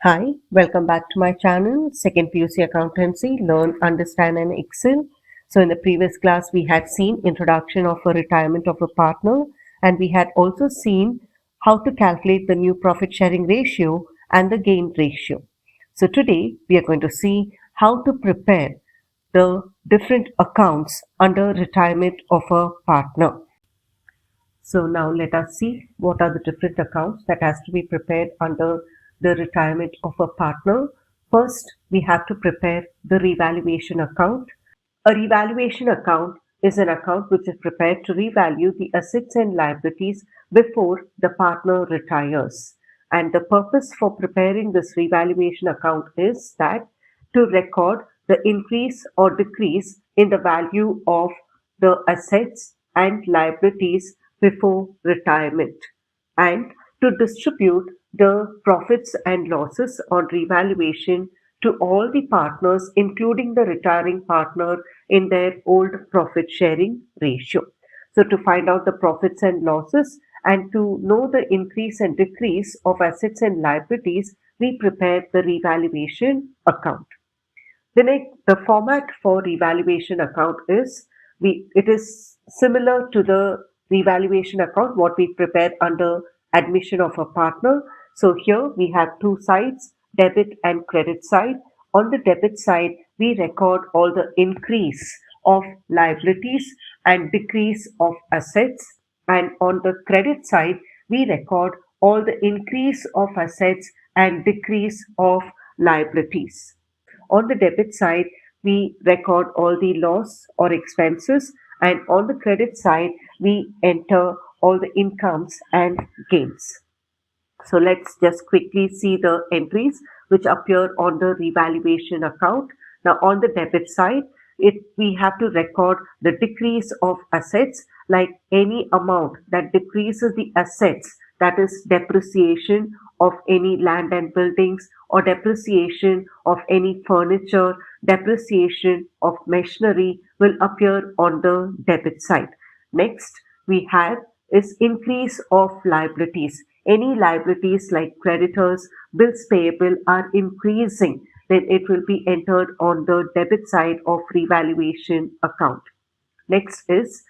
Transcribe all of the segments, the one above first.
Hi, welcome back to my channel, Second PUC Accountancy, Learn, Understand and Excel. So in the previous class, we had seen introduction of a retirement of a partner, and we had also seen how to calculate the new profit sharing ratio and the gain ratio. So today, we are going to see how to prepare the different accounts under retirement of a partner. So now let us see what are the different accounts that has to be prepared under the retirement of a partner. First, we have to prepare the revaluation account. A revaluation account is an account which is prepared to revalue the assets and liabilities before the partner retires. And the purpose for preparing this revaluation account is that to record the increase or decrease in the value of the assets and liabilities before retirement, and to distribute the profits and losses on revaluation to all the partners, including the retiring partner, in their old profit sharing ratio. So, to find out the profits and losses and to know the increase and decrease of assets and liabilities, we prepare the revaluation account. The format for revaluation account is it is similar to the revaluation account what we prepare under admission of a partner. So here we have two sides, debit and credit side. On the debit side, we record all the increase of liabilities and decrease of assets. And on the credit side, we record all the increase of assets and decrease of liabilities. On the debit side, we record all the loss or expenses, and on the credit side, we enter all the incomes and gains. So let's just quickly see the entries which appear on the revaluation account. Now on the debit side, we have to record the decrease of assets, like any amount that decreases the assets, that is depreciation of any land and buildings, or depreciation of any furniture, depreciation of machinery will appear on the debit side. Next, we have is increase of liabilities. Any liabilities like creditors, bills payable are increasing, then it will be entered on the debit side of revaluation account. Next is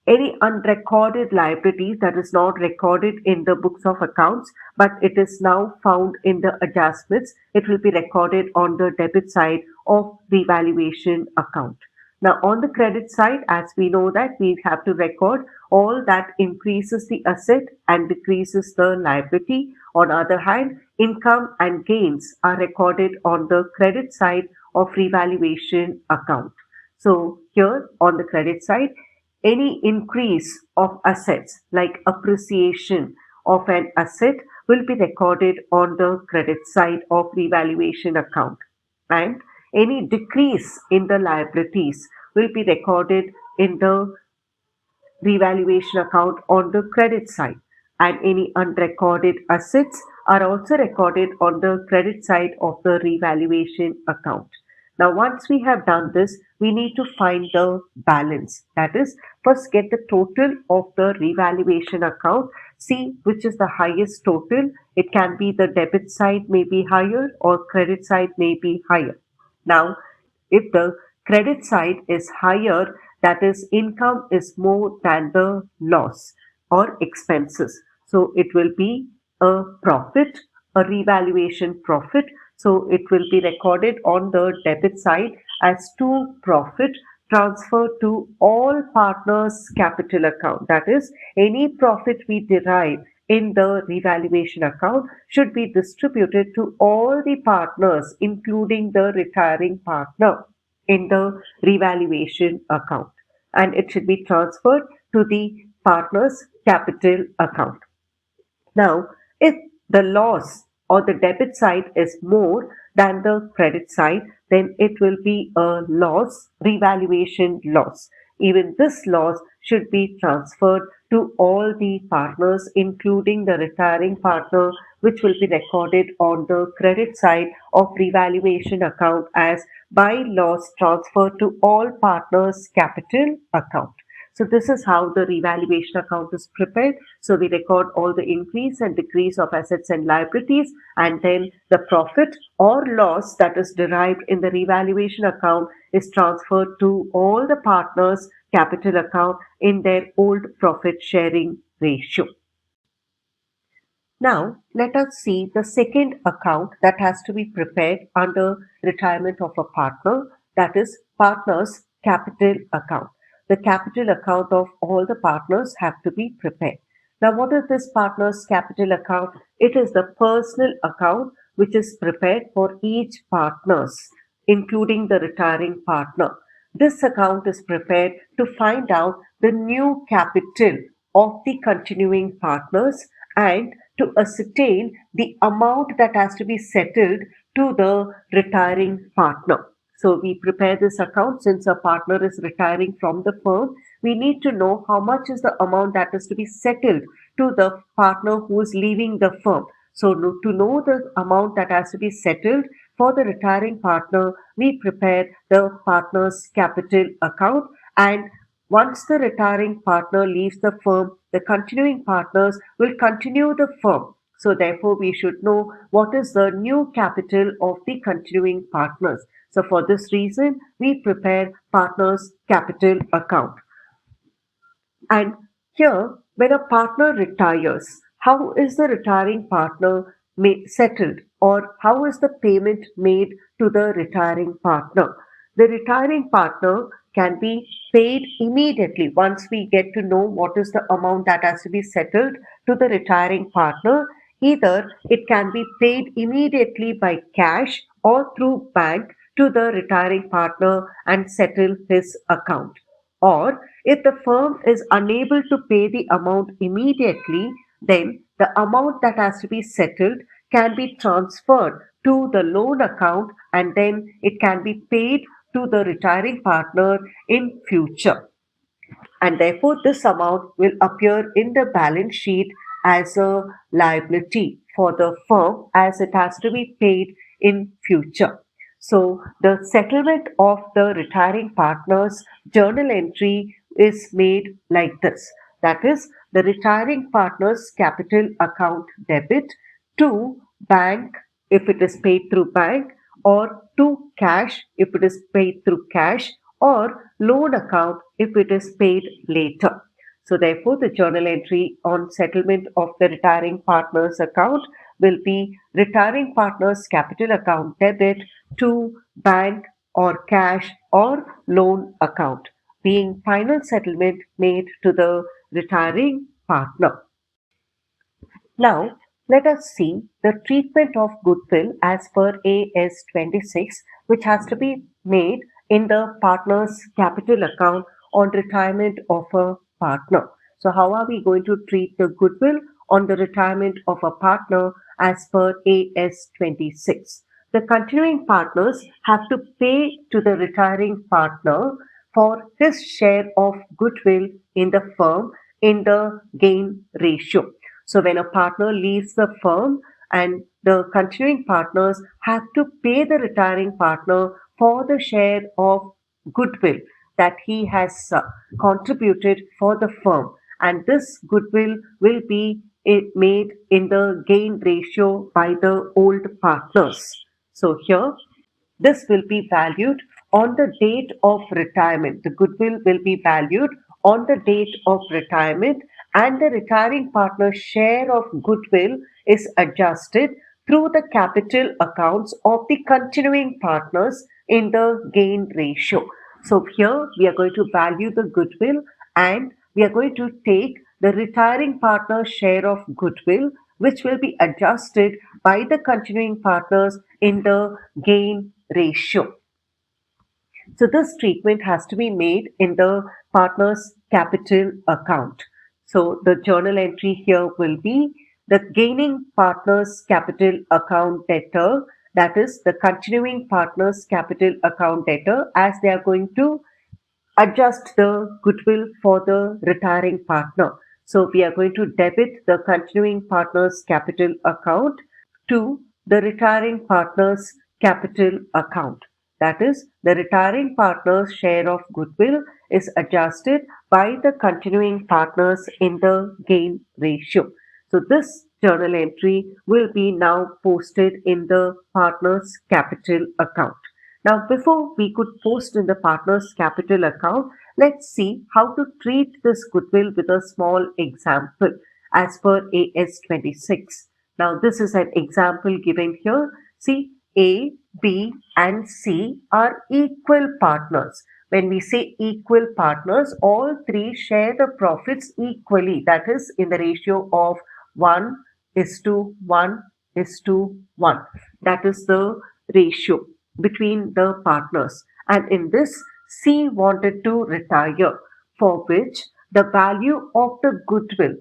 any unrecorded liability that is not recorded in the books of accounts, but it is now found in the adjustments. It will be recorded on the debit side of the valuation account. Now, on the credit side, as we know that we have to record all that increases the asset and decreases the liability. On the other hand, income and gains are recorded on the credit side of revaluation account. So here on the credit side, any increase of assets like appreciation of an asset will be recorded on the credit side of revaluation account, and any decrease in the liabilities will be recorded in the revaluation account on the credit side, and any unrecorded assets are also recorded on the credit side of the revaluation account. Now, once we have done this, we need to find the balance. That is, first get the total of the revaluation account, see which is the highest total. It can be the debit side may be higher or credit side may be higher. Now, if the credit side is higher, that is, income is more than the loss or expenses. So it will be a profit, a revaluation profit. So it will be recorded on the debit side as to profit transferred to all partners' capital account. That is, any profit we derive in the revaluation account should be distributed to all the partners, including the retiring partner, in the revaluation account, and it should be transferred to the partner's capital account. Now, if the loss or the debit side is more than the credit side, then it will be a loss, revaluation loss. Even this loss should be transferred to all the partners, including the retiring partner, which will be recorded on the credit side of revaluation account as by loss transferred to all partners' capital account. So this is how the revaluation account is prepared. So we record all the increase and decrease of assets and liabilities, and then the profit or loss that is derived in the revaluation account is transferred to all the partners' capital account in their old profit sharing ratio. Now, let us see the second account that has to be prepared under retirement of a partner, that is partners' capital account. The capital account of all the partners have to be prepared. Now, what is this partners' capital account? It is the personal account which is prepared for each partners, including the retiring partner. This account is prepared to find out the new capital of the continuing partners and to ascertain the amount that has to be settled to the retiring partner. So we prepare this account since a partner is retiring from the firm. We need to know how much is the amount that is to be settled to the partner who is leaving the firm. So to know the amount that has to be settled for the retiring partner, we prepare the partner's capital account, and once the retiring partner leaves the firm, the continuing partners will continue the firm. So therefore, we should know what is the new capital of the continuing partners. So for this reason, we prepare partners' capital account. And here, when a partner retires, how is the retiring partner settled, or how is the payment made to the retiring partner? The retiring partner can be paid immediately once we get to know what is the amount that has to be settled to the retiring partner. Either it can be paid immediately by cash or through bank to the retiring partner and settle his account. Or if the firm is unable to pay the amount immediately, then the amount that has to be settled can be transferred to the loan account, and then it can be paid to the retiring partner in future. And therefore, this amount will appear in the balance sheet as a liability for the firm as it has to be paid in future. So the settlement of the retiring partner's journal entry is made like this. That is, the retiring partner's capital account debit to bank if it is paid through bank, or to cash if it is paid through cash, or loan account if it is paid later. So therefore, the journal entry on settlement of the retiring partner's account will be retiring partner's capital account debit to bank or cash or loan account, being final settlement made to the retiring partner. Now, let us see the treatment of goodwill as per AS 26, which has to be made in the partner's capital account on retirement of a partner. So, how are we going to treat the goodwill on the retirement of a partner as per AS 26? The continuing partners have to pay to the retiring partner for his share of goodwill in the firm in the gain ratio. So when a partner leaves the firm, and the continuing partners have to pay the retiring partner for the share of goodwill that he has contributed for the firm, and this goodwill will be made in the gain ratio by the old partners. So here, this will be valued on the date of retirement. The goodwill will be valued on the date of retirement, and the retiring partner's share of goodwill is adjusted through the capital accounts of the continuing partners in the gain ratio. So here we are going to value the goodwill, and we are going to take the retiring partner's share of goodwill, which will be adjusted by the continuing partners in the gain ratio. So this treatment has to be made in the partner's capital account. So the journal entry here will be the gaining partner's capital account debtor, that is the continuing partner's capital account debtor, as they are going to adjust the goodwill for the retiring partner. So we are going to debit the continuing partner's capital account to the retiring partner's capital account. That is, the retiring partner's share of goodwill is adjusted by the continuing partners in the gain ratio. So this journal entry will be now posted in the partners capital account. Now, before we could post in the partners capital account, let's see how to treat this goodwill with a small example as per AS 26. Now, this is an example given here. See, A, B, and C are equal partners. When we say equal partners, all three share the profits equally. That is in the ratio of 1 is to 1 is to 1. That is the ratio between the partners. And in this, C wanted to retire, for which the value of the goodwill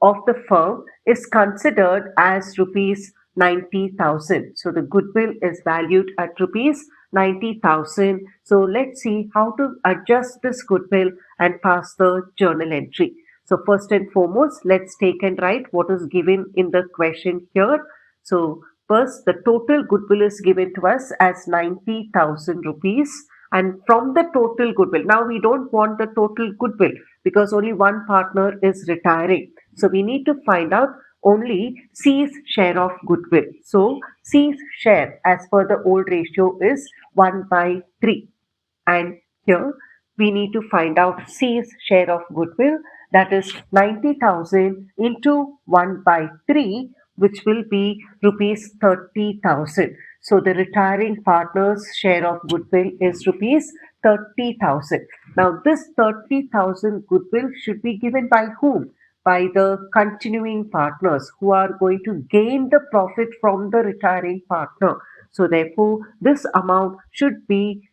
of the firm is considered as rupees 90,000. So the goodwill is valued at rupees 90,000. So let's see how to adjust this goodwill and pass the journal entry. So first and foremost, let's take and write what is given in the question here. So first, the total goodwill is given to us as 90,000 rupees. And from the total goodwill, now we don't want the total goodwill because only one partner is retiring. So we need to find out only C's share of goodwill. So C's share as per the old ratio is 1 by 3. And here we need to find out C's share of goodwill, that is 90,000 into 1 by 3, which will be rupees 30,000. So the retiring partner's share of goodwill is rupees 30,000. Now this 30,000 goodwill should be given by whom? By the continuing partners who are going to gain the profit from the retiring partner. So therefore, this amount should be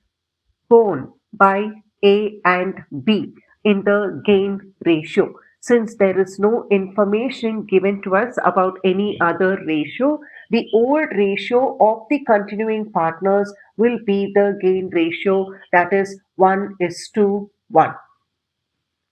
borne by A and B in the gain ratio. Since there is no information given to us about any other ratio, the old ratio of the continuing partners will be the gain ratio, that is 1 is to 1.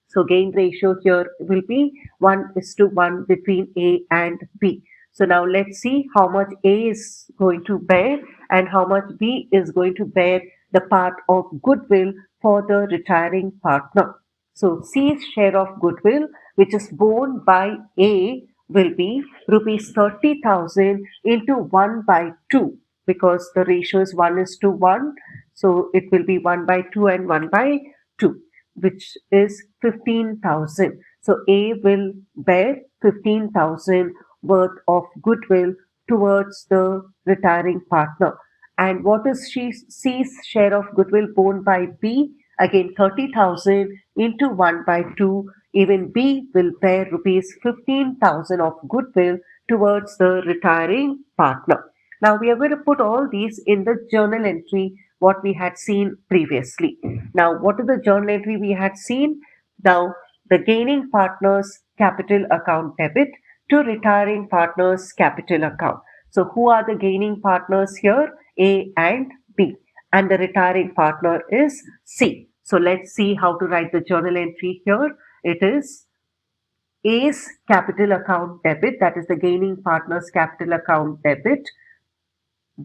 So gain ratio here will be 1 is to 1 between A and B. So now let's see how much A is going to bear and how much B is going to bear the part of goodwill for the retiring partner. So C's share of goodwill, which is borne by A, will be rupees 30,000 into 1 by 2, because the ratio is 1 is to 1. So it will be 1 by 2 and 1 by 2, which is 15,000. So A will bear 15,000 worth of goodwill towards the retiring partner. And what is C's share of goodwill borne by B? Again 30,000 into 1 by 2. Even B will bear rupees 15,000 of goodwill towards the retiring partner. Now we are going to put all these in the journal entry what we had seen previously. Now what is the journal entry we had seen? Now the gaining partner's capital account debit to retiring partner's capital account. So who are the gaining partners here? A and B. And the retiring partner is C. So let's see how to write the journal entry here. It is A's capital account debit, that is the gaining partner's capital account debit,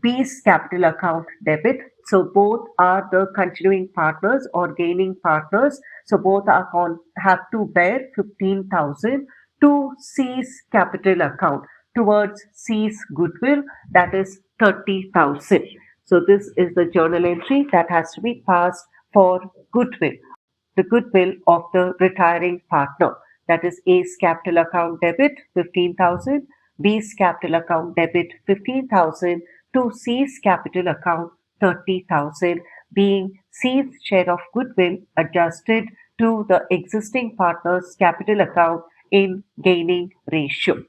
B's capital account debit. So both are the continuing partners or gaining partners. So both have to bear 15,000 to C's capital account towards C's goodwill, that is 30,000. So this is the journal entry that has to be passed for goodwill, the goodwill of the retiring partner. That is A's capital account debit 15,000, B's capital account debit 15,000 to C's capital account 30,000, being C's share of goodwill adjusted to the existing partner's capital account in gaining ratio.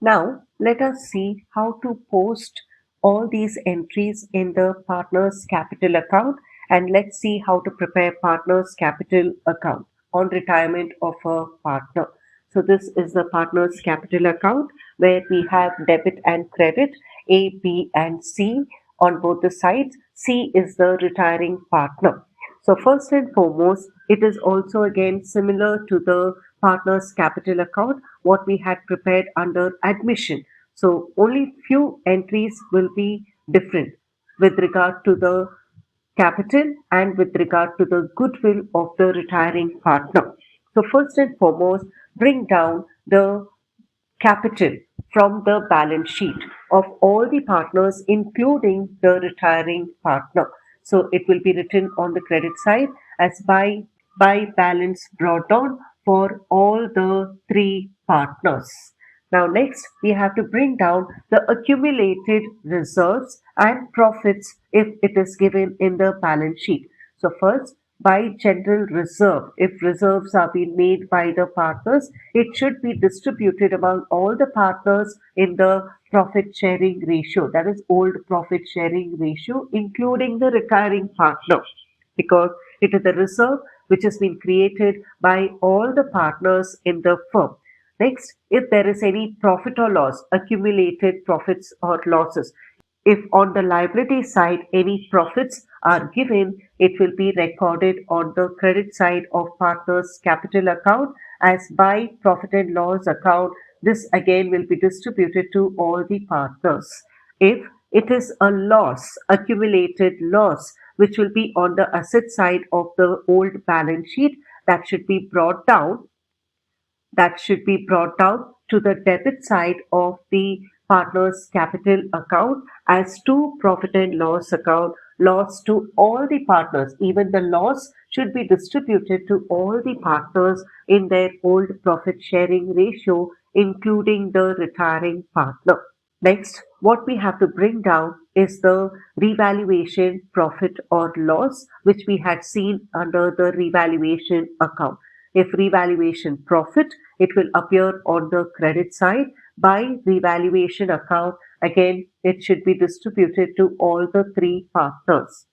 Now let us see how to post all these entries in the partner's capital account, and let's see how to prepare partner's capital account on retirement of a partner. So this is the partner's capital account where we have debit and credit A, B and C on both the sides. C is the retiring partner. So first and foremost, it is also again similar to the partner's capital account what we had prepared under admission. So only few entries will be different with regard to the capital and with regard to the goodwill of the retiring partner. So first and foremost, bring down the capital from the balance sheet of all the partners, including the retiring partner. So it will be written on the credit side as by balance brought down for all the three partners. Now, next, we have to bring down the accumulated reserves and profits if it is given in the balance sheet. So, first, by general reserve, if reserves are being made by the partners, it should be distributed among all the partners in the profit sharing ratio, that is, old profit sharing ratio, including the retiring partner, because it is the reserve which has been created by all the partners in the firm. Next, if there is any profit or loss, accumulated profits or losses, if on the liability side any profits are given, it will be recorded on the credit side of partners' capital account as by profit and loss account. This again will be distributed to all the partners. If it is a loss, accumulated loss, which will be on the asset side of the old balance sheet, that should be brought down to the debit side of the partner's capital account as to profit and loss account, loss to all the partners. Even the loss should be distributed to all the partners in their old profit sharing ratio, including the retiring partner. Next, what we have to bring down is the revaluation profit or loss, which we had seen under the revaluation account. If revaluation profit, it will appear on the credit side. By revaluation account, again, it should be distributed to all the three partners.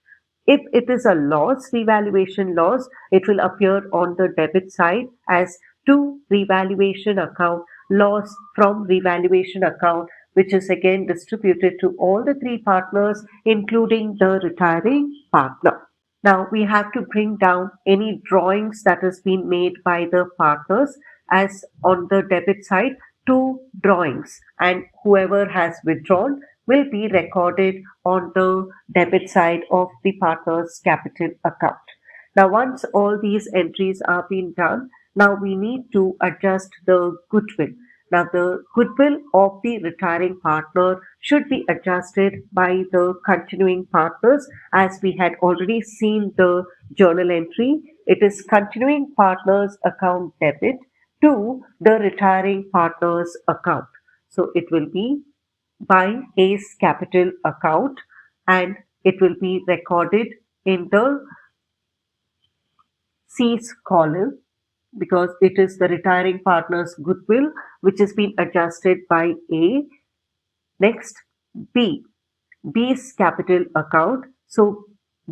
If it is a loss, revaluation loss, it will appear on the debit side as to revaluation account, loss from revaluation account, which is again distributed to all the three partners, including the retiring partner. Now we have to bring down any drawings that has been made by the partners as on the debit side, two drawings, and whoever has withdrawn will be recorded on the debit side of the partner's capital account. Now once all these entries are being done, now we need to adjust the goodwill. Now, the goodwill of the retiring partner should be adjusted by the continuing partners, as we had already seen the journal entry. It is continuing partners account debit to the retiring partners account. So it will be by A's capital account and it will be recorded in the C's column because it is the retiring partner's goodwill which has been adjusted by A. Next, B. B's capital account. So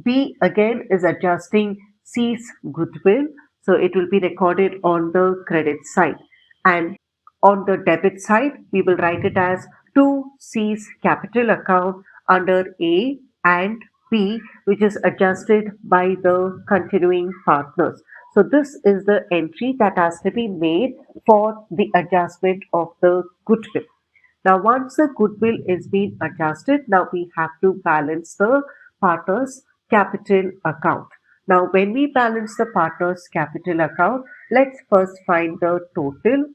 B again is adjusting C's goodwill. So it will be recorded on the credit side. And on the debit side, we will write it as to C's capital account under A and B, which is adjusted by the continuing partners. So this is the entry that has to be made for the adjustment of the goodwill. Now, once the goodwill is being adjusted, now we have to balance the partner's capital account. Now, when we balance the partner's capital account, let's first find the total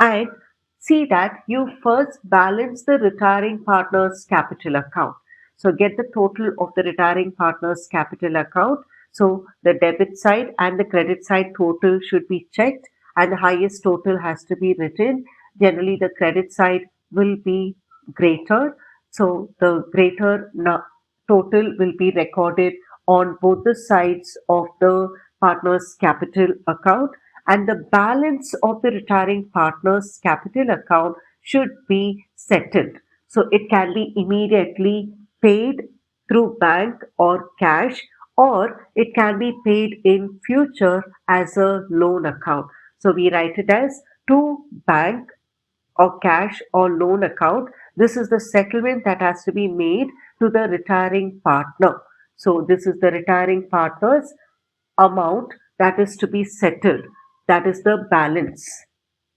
and see that you first balance the retiring partner's capital account. So get the total of the retiring partner's capital account. So the debit side and the credit side total should be checked and the highest total has to be written. Generally, the credit side will be greater. So the greater total will be recorded on both the sides of the partner's capital account, and the balance of the retiring partner's capital account should be settled. So it can be immediately paid through bank or cash, or it can be paid in future as a loan account. So we write it as to bank or cash or loan account. This is the settlement that has to be made to the retiring partner. So this is the retiring partner's amount that is to be settled. That is the balance.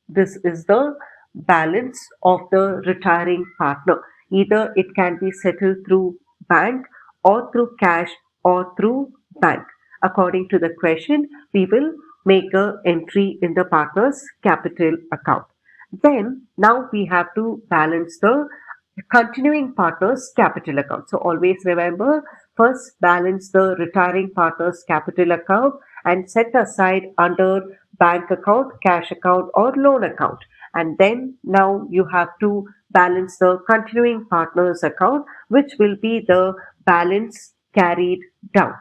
This is the balance of the retiring partner. Either it can be settled through bank or through cash or through bank. According to the question, we will make a entry in the partner's capital account. Then now we have to balance the continuing partner's capital account. So always remember, first balance the retiring partner's capital account and set aside under bank account, cash account or loan account. And then now you have to balance the continuing partner's account, which will be the balance carried down.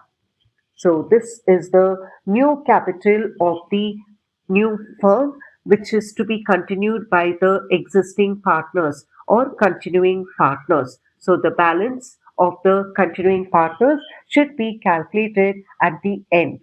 So this is the new capital of the new firm, which is to be continued by the existing partners or continuing partners. So the balance of the continuing partners should be calculated at the end.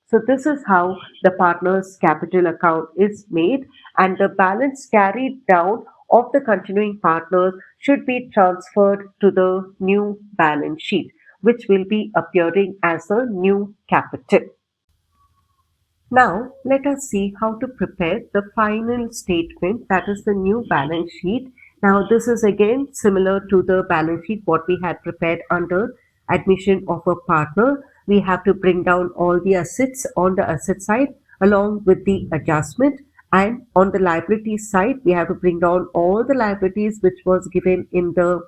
So this is how the partner's capital account is made, and the balance carried down of the continuing partners should be transferred to the new balance sheet, which will be appearing as a new capital. Now, let us see how to prepare the final statement, that is the new balance sheet. Now, this is again similar to the balance sheet what we had prepared under admission of a partner. We have to bring down all the assets on the asset side along with the adjustment, and on the liability side we have to bring down all the liabilities which was given in the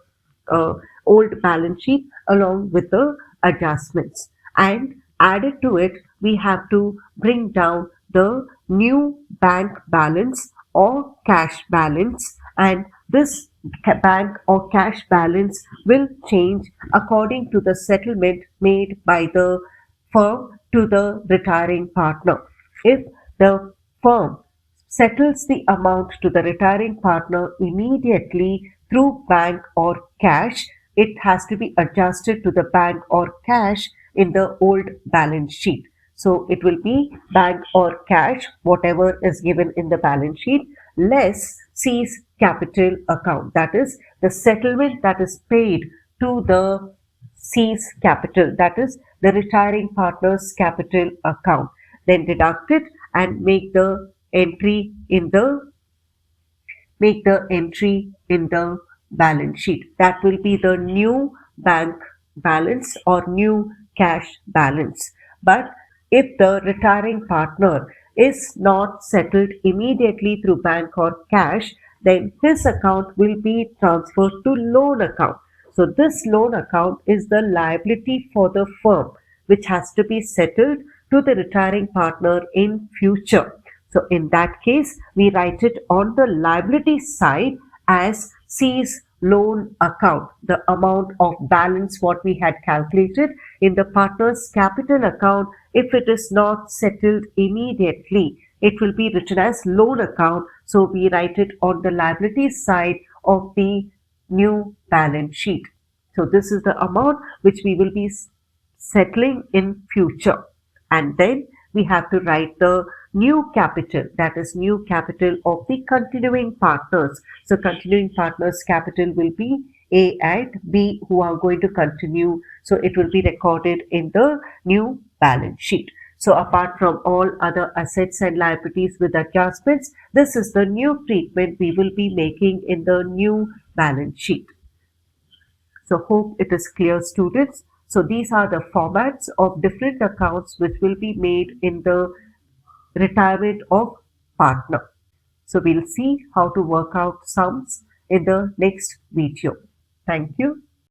uh, old balance sheet along with the adjustments, and added to it we have to bring down the new bank balance or cash balance, and this bank or cash balance will change according to the settlement made by the firm to the retiring partner. If the firm settles the amount to the retiring partner immediately through bank or cash, it has to be adjusted to the bank or cash in the old balance sheet. So it will be bank or cash, whatever is given in the balance sheet, less C's capital account. That is the settlement that is paid to the C's capital, that is the retiring partner's capital account. Then deduct it and entry in the make the entry in the balance sheet. That will be the new bank balance or new cash balance. But if the retiring partner is not settled immediately through bank or cash, then his account will be transferred to loan account. So this loan account is the liability for the firm, which has to be settled to the retiring partner in future. So in that case, we write it on the liability side as C's loan account, the amount of balance what we had calculated in the partner's capital account. If it is not settled immediately, it will be written as loan account. So we write it on the liability side of the new balance sheet. So this is the amount which we will be settling in future. And then we have to write the new capital, that is new capital of the continuing partners. So continuing partners capital will be A and B who are going to continue. So it will be recorded in the new balance sheet. So apart from all other assets and liabilities with adjustments, this is the new treatment we will be making in the new balance sheet. So hope it is clear, students. So these are the formats of different accounts which will be made in the retirement of partner. So we'll see how to work out sums in the next video. Thank you.